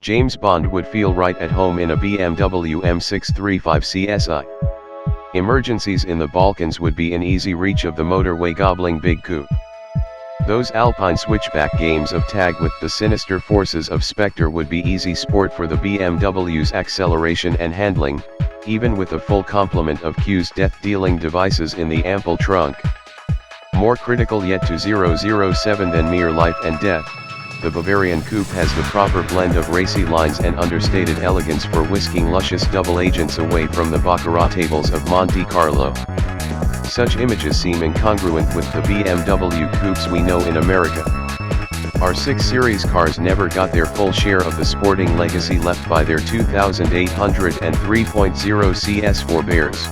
James Bond would feel right at home in a BMW M635CSi. Emergencies in the Balkans would be in easy reach of the motorway-gobbling big coupe. Those Alpine-switchback games of tag with the sinister forces of SPECTRE would be easy sport for the BMW's acceleration and handling, even with a full complement of Q's death-dealing devices in the ample trunk. More critical yet to 007 than mere life and death, the Bavarian coupe has the proper blend of racy lines and understated elegance for whisking luscious double agents away from the baccarat tables of Monte Carlo. Such images seem incongruent with the BMW coupes we know in America. Our 6 Series cars never got their full share of the sporting legacy left by their 2803.0 CS forebears.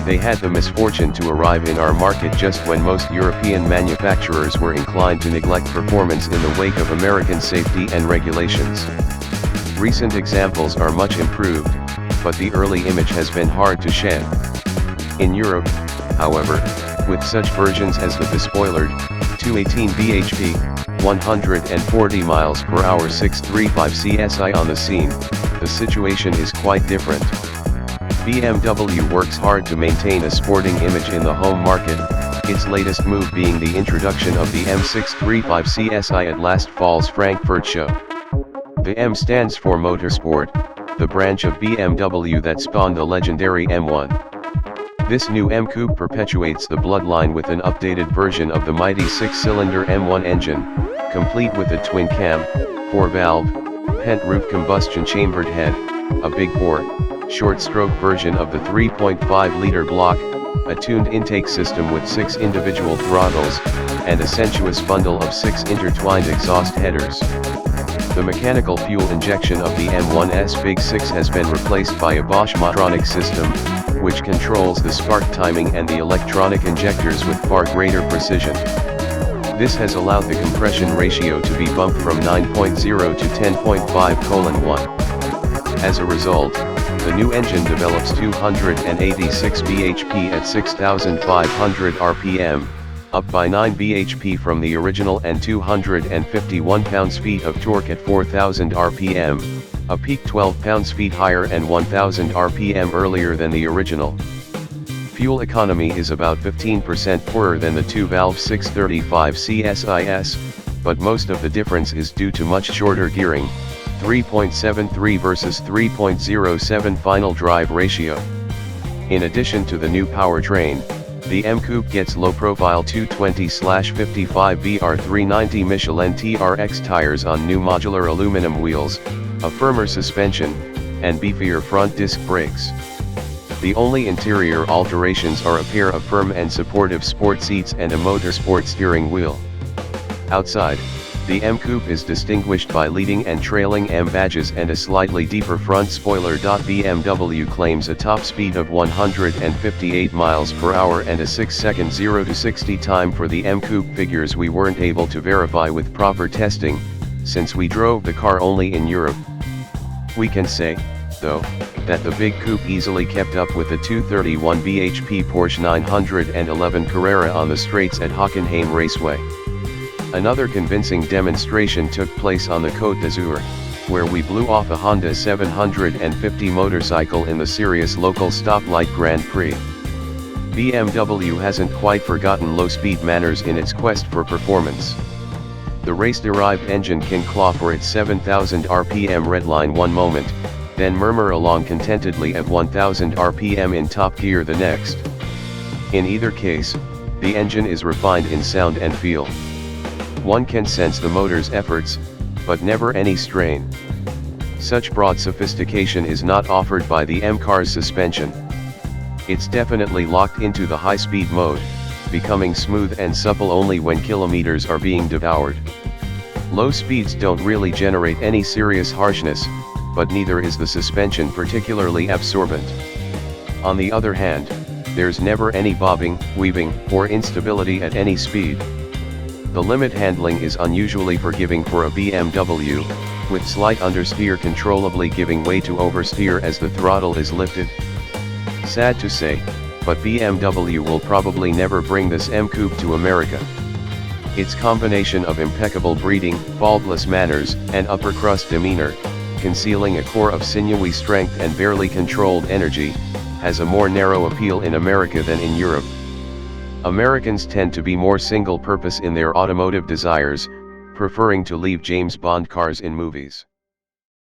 They had the misfortune to arrive in our market just when most European manufacturers were inclined to neglect performance in the wake of American safety and regulations. Recent examples are much improved, but the early image has been hard to shed. In Europe, however, with such versions as the bespoilered, 218 bhp, 140 miles per hour 635CSi on the scene, the situation is quite different. BMW works hard to maintain a sporting image in the home market, its latest move being the introduction of the M635CSi at last fall's Frankfurt show. The M stands for Motorsport, the branch of BMW that spawned the legendary M1. This new M coupe perpetuates the bloodline with an updated version of the mighty 6-cylinder M1 engine, complete with a twin-cam, 4-valve, pent-roof combustion chambered head, a big bore, short-stroke version of the 3.5-liter block, a tuned intake system with 6 individual throttles, and a sensuous bundle of 6 intertwined exhaust headers. The mechanical fuel injection of the M1's Big 6 has been replaced by a Bosch Motronic system, which controls the spark timing and the electronic injectors with far greater precision. This has allowed the compression ratio to be bumped from 9.0 to 10.5:1. As a result, the new engine develops 286 bhp at 6,500 rpm, up by 9 bhp from the original and 251 pounds-feet of torque at 4,000 rpm, a peak 12 pounds-feet higher and 1,000 rpm earlier than the original. Fuel economy is about 15% poorer than the 2-valve 635CSIS, but most of the difference is due to much shorter gearing, 3.73 versus 3.07 final drive ratio. In addition to the new powertrain, the M coupe gets low-profile 220/55 BR390 Michelin TRX tires on new modular aluminum wheels, a firmer suspension, and beefier front disc brakes. The only interior alterations are a pair of firm and supportive sport seats and a motorsport steering wheel. Outside, the M coupe is distinguished by leading and trailing M badges and a slightly deeper front spoiler. BMW claims a top speed of 158 miles per hour and a 6-second 0 to 60 time for the M coupe. Figures we weren't able to verify with proper testing, since we drove the car only in Europe. We can say, though, that the big coupe easily kept up with the 231 bhp Porsche 911 Carrera on the straights at Hockenheim Raceway. Another convincing demonstration took place on the Côte d'Azur, where we blew off a Honda 750 motorcycle in the serious local stoplight Grand Prix. BMW hasn't quite forgotten low-speed manners in its quest for performance. The race-derived engine can claw for its 7,000 rpm redline one moment, then murmur along contentedly at 1,000 rpm in top gear the next. In either case, the engine is refined in sound and feel. One can sense the motor's efforts, but never any strain. Such broad sophistication is not offered by the M car's suspension. It's definitely locked into the high-speed mode, becoming smooth and supple only when kilometers are being devoured. Low speeds don't really generate any serious harshness, but neither is the suspension particularly absorbent. On the other hand, there's never any bobbing, weaving, or instability at any speed. The limit handling is unusually forgiving for a BMW, with slight understeer controllably giving way to oversteer as the throttle is lifted. Sad to say, but BMW will probably never bring this M coupe to America. Its combination of impeccable breeding, faultless manners, and upper crust demeanor, concealing a core of sinewy strength and barely controlled energy, has a more narrow appeal in America than in Europe. Americans tend to be more single-purpose in their automotive desires, preferring to leave James Bond cars in movies.